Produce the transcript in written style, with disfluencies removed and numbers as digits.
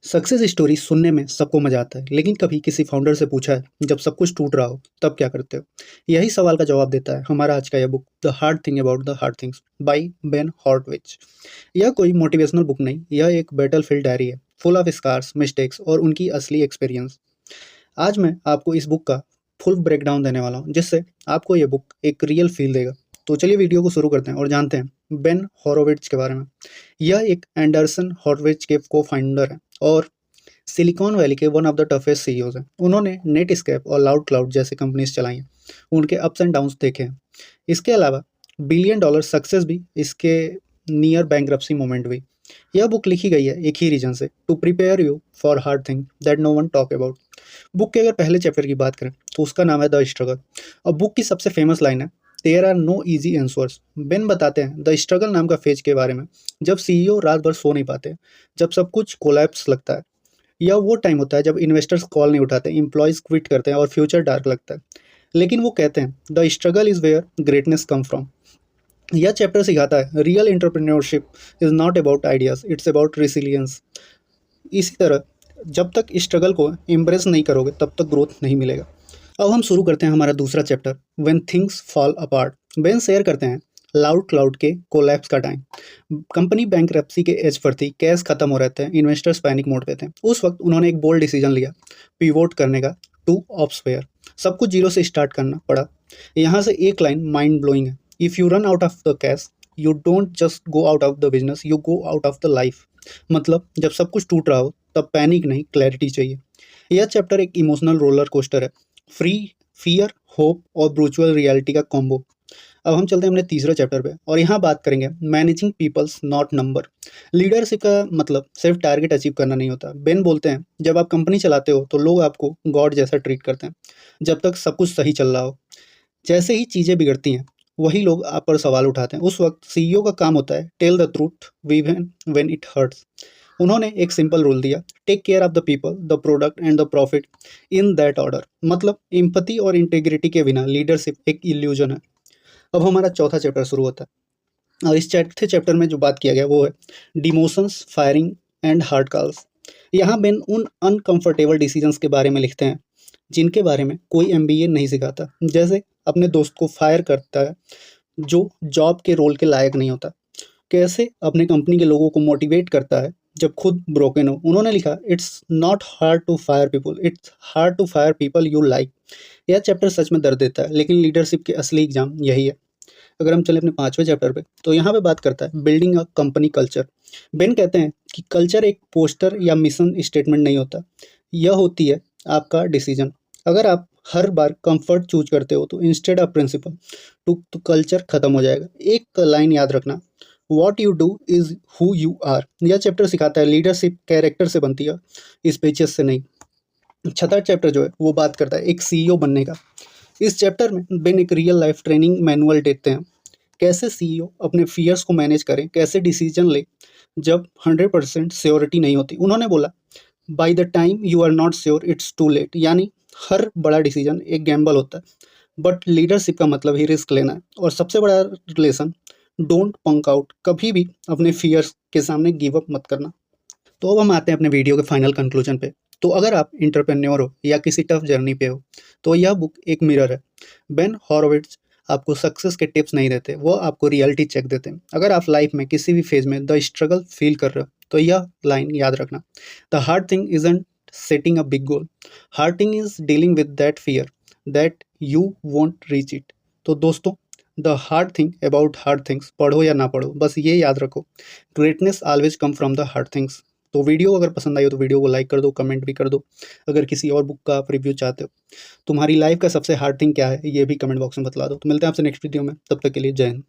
Success story सुनने में सबको मजा आता है, लेकिन कभी किसी फाउंडर से पूछा है, जब सब कुछ टूट रहा हो, तब क्या करते हो? यही सवाल का जवाब देता है हमारा आज का यह book, the hard thing about the hard things by Ben Horowitz. यह कोई मोटिवेशनल बुक नहीं, यह एक बैटलफील्ड डायरी है, फुल ऑफ स्कार्स, मिस्टेक्स और उनकी असली एक्सपीरियंस। आज मैं आपको इस बुक का फुल ब्रेकडाउन देने वाला हूँ, जिससे आपको यह बुक एक रियल फील देगा। तो चलिए वीडियो को शुरू करते हैं और जानते हैं बेन हॉरोविट्ज के बारे में। यह एक एंडरसन हॉरोविच के को फाउंडर है और सिलिकॉन वैली के one of the toughest CEOs हैं। उन्होंने नेटस्केप और लाउड क्लाउड जैसे कंपनीज चलाई हैं, उनके अप्स एंड डाउन्स देखे हैं। इसके अलावा बिलियन डॉलर सक्सेस भी इसके नियर बैंकरप्सी मोमेंट भी। यह बुक लिखी गई है एक ही रीजन से, to prepare you for hard thing that no one talk about. Book के अगर पहले चैप्टर की बात करें तो उसका नाम है द स्ट्रगल और बुक की सबसे फेमस लाइन है, there are no easy answers. Ben बताते हैं द स्ट्रगल नाम का फेज के बारे में, जब सीईओ रात भर सो नहीं पाते, जब सब कुछ कोलैप्स लगता है। यह वो टाइम होता है जब इन्वेस्टर्स कॉल नहीं उठाते, एम्प्लॉयज़ क्विट करते हैं और फ्यूचर डार्क लगता है। लेकिन वो कहते हैं the struggle is where greatness come from. यह चैप्टर सिखाता है real entrepreneurship is not about ideas, it's about resilience. इसी तरह जब तक स्ट्रगल को एम्ब्रेस नहीं करोगे तब तक ग्रोथ नहीं मिलेगा। अब हम शुरू करते हैं हमारा दूसरा chapter, when things fall apart. Ben share करते हैं लाउड क्लाउड के कोलैप्स का टाइम। कंपनी बैंकरप्सी के एज पर थी, कैश खत्म हो रहे थे, इन्वेस्टर्स पैनिक मोड पे थे। उस वक्त उन्होंने एक बोल्ड डिसीजन लिया, पिवोट करने का टू ऑप्सवेयर। सब कुछ जीरो से स्टार्ट करना पड़ा। यहाँ से एक लाइन माइंड ब्लोइंग है, if you run out of the cash you don't just go out of the business, you go out of the life. मतलब जब सब कुछ टूट रहा हो तब पैनिक नहीं, क्लैरिटी चाहिए। यह चैप्टर एक इमोशनल रोलर कोस्टर है, फ्री फियर, होप और ब्रूचुअल रियलिटी का कॉम्बो। अब हम चलते हैं अपने तीसरे चैप्टर पे और यहाँ बात करेंगे managing peoples not number. Leadership का मतलब सिर्फ टारगेट अचीव करना नहीं होता। बेन बोलते हैं जब आप कंपनी चलाते हो तो लोग आपको गॉड जैसा ट्रीट करते हैं, जब तक सब कुछ सही चल रहा हो। जैसे ही चीज़ें बिगड़ती हैं वही लोग आप पर सवाल उठाते हैं। उस वक्त सीईओ का काम होता है tell the truth even when it hurts. उन्होंने एक सिंपल रूल दिया, take care of the people, the product and the profit in that order. मतलब एम्पैथी और इंटीग्रिटी के बिना लीडरशिप एक इल्यूजन है। अब हमारा चौथा चैप्टर शुरू होता है और इस चौथे चैप्टर में जो बात किया गया वो है डिमोशंस, फायरिंग एंड हार्ड कॉल्स। यहाँ बेन उन अनकंफर्टेबल डिसीजंस के बारे में लिखते हैं जिनके बारे में कोई एमबीए नहीं सिखाता। जैसे अपने दोस्त को फायर करता है जो जॉब के रोल के लायक नहीं होता, कैसे अपने कंपनी के लोगों को मोटिवेट करता है जब खुद ब्रोकन हो। उन्होंने लिखा, it's not hard to fire people, it's hard to fire people you like. यह चैप्टर सच में दर्द देता है, लेकिन लीडरशिप के असली एग्जाम यही है। अगर हम चले अपने पांचवें चैप्टर पे तो यहाँ पे बात करता है building a company culture. Ben कहते हैं कि कल्चर एक पोस्टर या मिशन स्टेटमेंट नहीं होता, यह होती है आपका डिसीजन। अगर आप हर बार कंफर्ट चूज करते हो तो इंस्टेड ऑफ प्रिंसिपल तो कल्चर खत्म हो जाएगा। एक लाइन याद रखना, what you do is who you are. यह चैप्टर सिखाता है लीडरशिप कैरेक्टर से बनती है, स्पीचेस से नहीं। छठा चैप्टर जो है वो बात करता है एक सीईओ बनने का। इस चैप्टर में बेन एक रियल लाइफ ट्रेनिंग मैनुअल देते हैं, कैसे सीईओ अपने फियर्स को मैनेज करें, कैसे डिसीजन ले जब 100% श्योरिटी नहीं होती। उन्होंने बोला, by the time you are not sure it's too late. यानी हर बड़ा डिसीजन एक गैम्बल होता है, बट लीडरशिप का मतलब ही रिस्क लेना है। और सबसे बड़ा रिलेशन, डोंट पंक आउट, कभी भी अपने फियर्स के सामने गिव अप मत करना। तो अब हम आते हैं अपने वीडियो के फाइनल कंक्लूजन पे। तो अगर आप इंटरप्रेन्योर हो या किसी टफ जर्नी पे हो तो यह बुक एक मिरर है। बेन हॉरोविट्ज आपको सक्सेस के टिप्स नहीं देते, वो आपको रियलिटी चेक देते हैं। अगर आप लाइफ में किसी भी फेज में द स्ट्रगल फील कर रहे हो तो यह लाइन याद रखना, the hard thing isn't setting a big goal, hard thing is dealing with that fear that you won't reach it. तो दोस्तों, the hard thing about hard things, पढ़ो या ना पढ़ो बस ये याद रखो, greatness always come from the hard things. तो वीडियो अगर पसंद आई हो तो वीडियो को लाइक कर दो, कमेंट भी कर दो। अगर किसी और बुक का आप रिव्यू चाहते हो, तुम्हारी लाइफ का सबसे हार्ड थिंग क्या है ये भी कमेंट बॉक्स में बतला दो। तो मिलते हैं आपसे नेक्स्ट वीडियो में, तब तक के लिए जय हिंद।